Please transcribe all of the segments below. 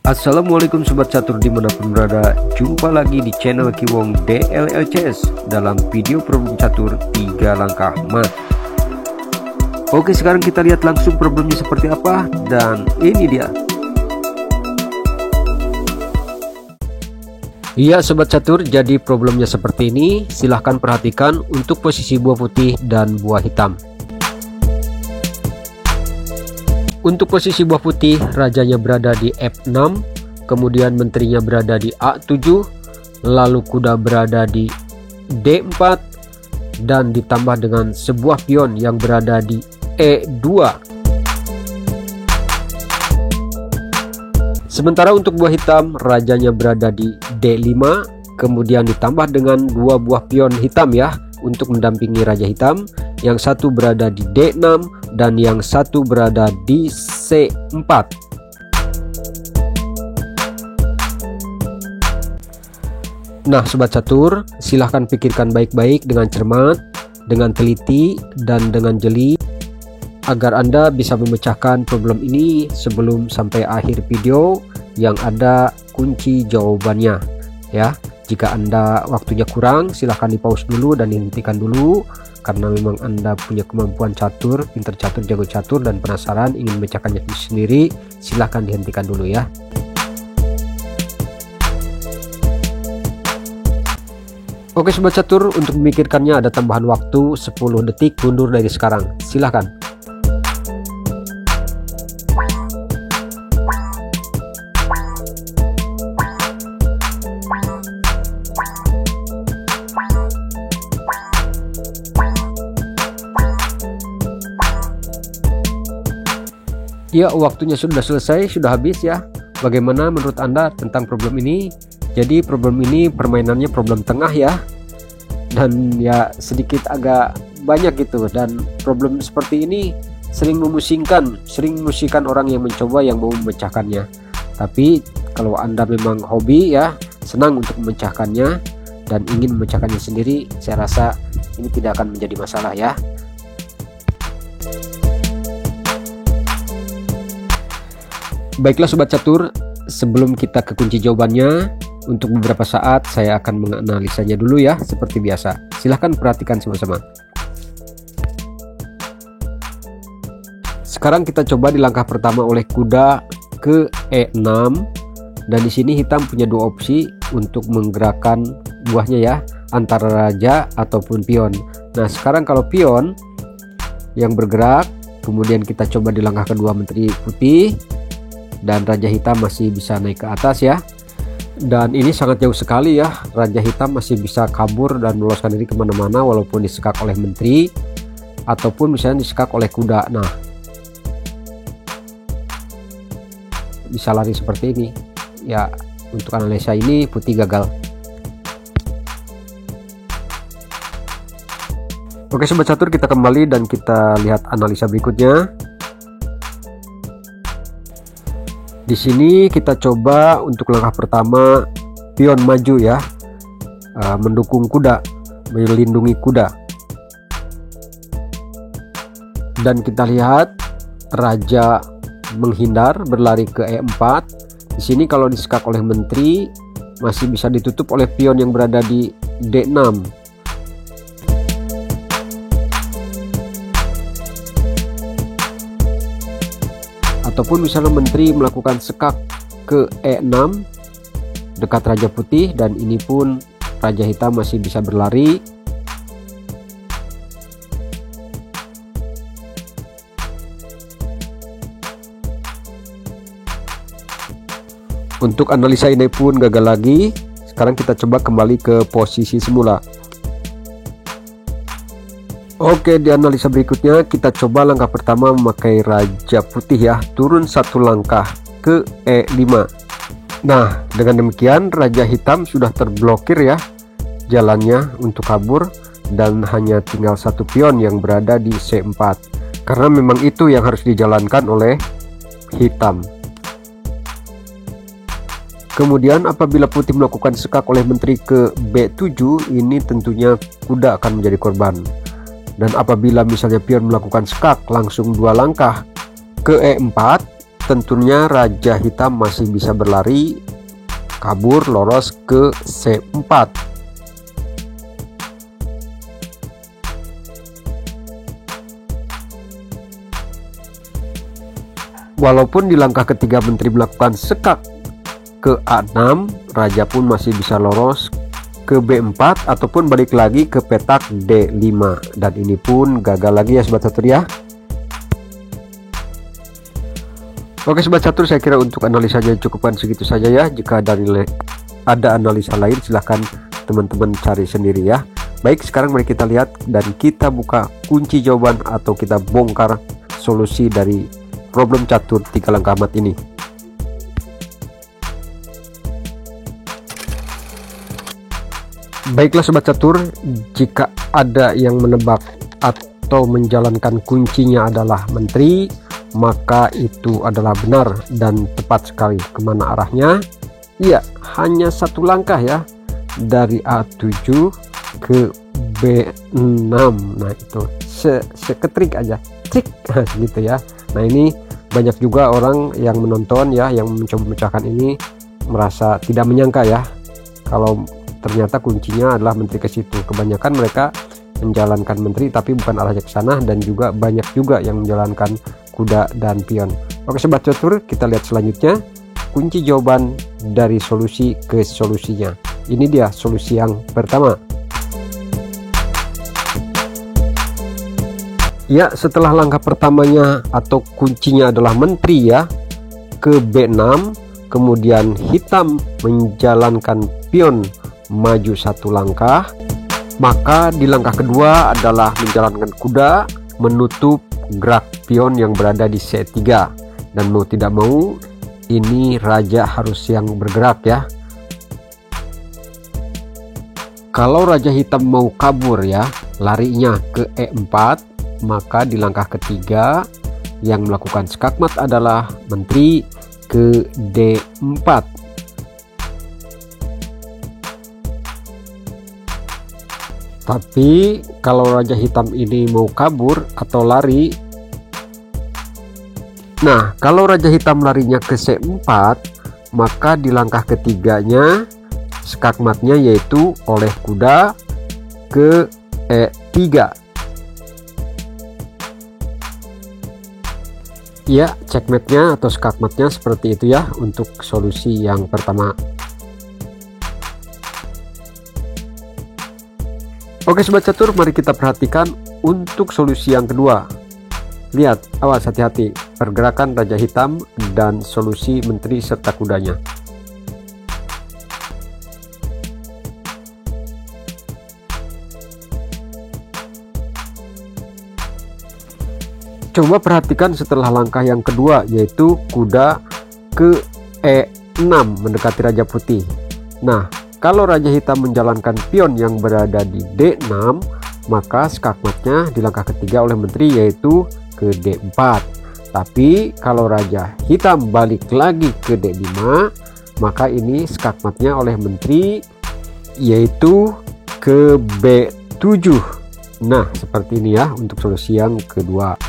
Assalamualaikum Sobat Catur dimanapun berada. Jumpa lagi di channel Kiwong DLLCS dalam video problem catur 3 langkah mat. Oke, sekarang kita lihat langsung problemnya seperti apa. Dan ini dia. Iya Sobat Catur, jadi problemnya seperti ini. Silahkan perhatikan untuk posisi buah putih dan buah hitam. Untuk posisi buah putih, rajanya berada di F6, kemudian menterinya berada di A7, lalu kuda berada di D4, dan ditambah dengan sebuah pion yang berada di E2. Sementara untuk buah hitam, rajanya berada di D5, kemudian ditambah dengan dua buah pion hitam ya, untuk mendampingi raja hitam. Yang satu berada di D6 dan yang satu berada di C4. Nah Sobat Catur, silahkan pikirkan baik-baik dengan cermat, dengan teliti, dan dengan jeli, agar Anda bisa memecahkan problem ini sebelum sampai akhir video yang ada kunci jawabannya ya. Jika Anda waktunya kurang, silahkan di pause dulu dan dihentikan dulu. Karena memang Anda punya kemampuan catur, pinter catur, jago catur, dan penasaran ingin memecahkannya sendiri, silahkan dihentikan dulu ya. Oke Sobat Catur, untuk memikirkannya ada tambahan waktu 10 detik mundur dari sekarang. Silahkan. Ya, waktunya sudah selesai, sudah habis ya. Bagaimana menurut Anda tentang problem ini? Jadi problem ini permainannya problem tengah ya. Dan ya sedikit agak banyak gitu. Dan problem seperti ini sering memusingkan orang yang mencoba, yang mau memecahkannya. Tapi kalau Anda memang hobi ya, senang untuk memecahkannya dan ingin memecahkannya sendiri, saya rasa ini tidak akan menjadi masalah ya. Baiklah Sobat Catur, sebelum kita ke kunci jawabannya, untuk beberapa saat saya akan menganalisanya dulu ya, seperti biasa. Silahkan perhatikan sama-sama. Sekarang kita coba di langkah pertama oleh kuda ke E6, dan di sini hitam punya dua opsi untuk menggerakkan buahnya ya, antara raja ataupun pion. Nah sekarang kalau pion yang bergerak, kemudian kita coba di langkah kedua menteri putih, dan raja hitam masih bisa naik ke atas ya. Dan ini sangat jauh sekali ya, raja hitam masih bisa kabur dan meloloskan diri kemana-mana walaupun disekak oleh menteri ataupun misalnya disekak oleh kuda. Nah bisa lari seperti ini ya. Untuk analisa ini putih gagal. Oke Sobat Catur, kita kembali dan kita lihat analisa berikutnya. Di sini kita coba untuk langkah pertama pion maju ya, mendukung kuda, melindungi kuda. Dan kita lihat raja menghindar, berlari ke E4. Di sini kalau disekak oleh menteri masih bisa ditutup oleh pion yang berada di D6. Ataupun misalnya menteri melakukan sekak ke E6 dekat raja putih, dan ini pun raja hitam masih bisa berlari. Untuk analisa ini pun gagal lagi. Sekarang kita coba kembali ke posisi semula. Oke, di analisa berikutnya kita coba langkah pertama memakai raja putih ya, turun satu langkah ke E5. Nah dengan demikian raja hitam sudah terblokir ya jalannya untuk kabur, dan hanya tinggal satu pion yang berada di C4, karena memang itu yang harus dijalankan oleh hitam. Kemudian apabila putih melakukan sekak oleh menteri ke B7, ini tentunya kuda akan menjadi korban. Dan apabila misalnya pion melakukan sekak langsung dua langkah ke E4, tentunya raja hitam masih bisa berlari, kabur, lolos ke C4. Walaupun di langkah ketiga menteri melakukan sekak ke A6, raja pun masih bisa lolos ke B4 ataupun balik lagi ke petak D5, dan ini pun gagal lagi ya sobat catur ya. Oke sobat catur, saya kira untuk analisanya cukupkan segitu saja ya. Jika ada analisa lain silahkan teman-teman cari sendiri ya. Baik, sekarang mari kita lihat dan kita buka kunci jawaban atau kita bongkar solusi dari problem catur 3 langkah mat ini. Baiklah sobat catur, jika ada yang menebak atau menjalankan kuncinya adalah menteri, maka itu adalah benar dan tepat sekali. Kemana arahnya? Iya, hanya satu langkah ya, dari A7 ke B6. Nah itu seketrik aja, trik gitu ya. Nah ini banyak juga orang yang menonton ya, yang mencoba memecahkan ini merasa tidak menyangka ya, kalau ternyata kuncinya adalah menteri ke situ. Kebanyakan mereka menjalankan menteri tapi bukan arahnya ke sana, dan juga banyak juga yang menjalankan kuda dan pion. Oke sobat catur, kita lihat selanjutnya kunci jawaban dari solusi ke solusinya. Ini dia solusi yang pertama. Ya, setelah langkah pertamanya atau kuncinya adalah menteri ya, ke B6, kemudian hitam menjalankan pion maju satu langkah, maka di langkah kedua adalah menjalankan kuda menutup gerak pion yang berada di C3, dan mau tidak mau ini raja harus yang bergerak ya. Kalau raja hitam mau kabur ya, larinya ke E4, maka di langkah ketiga yang melakukan skakmat adalah menteri ke D4. Tapi kalau raja hitam ini mau kabur atau lari, nah kalau raja hitam larinya ke C4, maka di langkah ketiganya skakmatnya yaitu oleh kuda ke E3. Ya, checkmate-nya atau skakmatnya seperti itu ya untuk solusi yang pertama. Oke sobat catur, mari kita perhatikan untuk solusi yang kedua. Lihat, awas hati-hati pergerakan raja hitam dan solusi menteri serta kudanya. Coba perhatikan setelah langkah yang kedua, yaitu kuda ke E6 mendekati raja putih. Nah, kalau raja hitam menjalankan pion yang berada di D6, maka skakmatnya di langkah ketiga oleh menteri yaitu ke D4. Tapi kalau raja hitam balik lagi ke D5, maka ini skakmatnya oleh menteri yaitu ke B7. Nah seperti ini ya untuk solusi yang kedua.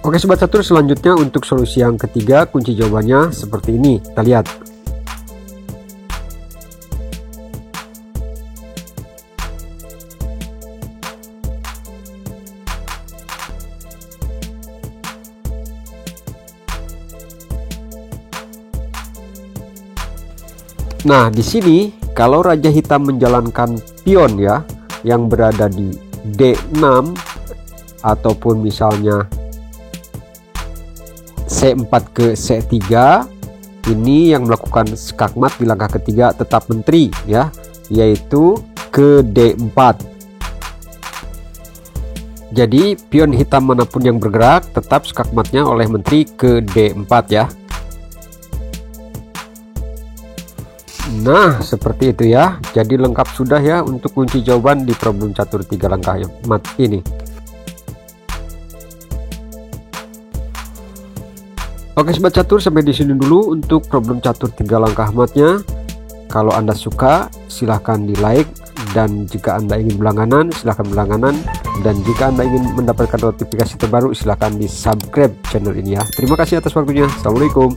Oke sobat catur, selanjutnya untuk solusi yang ketiga kunci jawabannya seperti ini. Kita lihat. Nah di sini kalau raja hitam menjalankan pion ya yang berada di D6 ataupun misalnya C4 ke C3, ini yang melakukan skakmat di langkah ketiga tetap menteri ya, yaitu ke D4. Jadi pion hitam manapun yang bergerak tetap skakmatnya oleh menteri ke D4 ya. Nah seperti itu ya, jadi lengkap sudah ya untuk kunci jawaban di problem catur 3 langkah mat ini. Oke sobat catur, sampai di sini dulu untuk problem catur 3 langkah matnya. Kalau Anda suka silahkan di like Dan jika Anda ingin berlangganan, silahkan berlangganan. Dan jika Anda ingin mendapatkan notifikasi terbaru, silahkan di subscribe channel ini ya. Terima kasih atas waktunya. Assalamualaikum.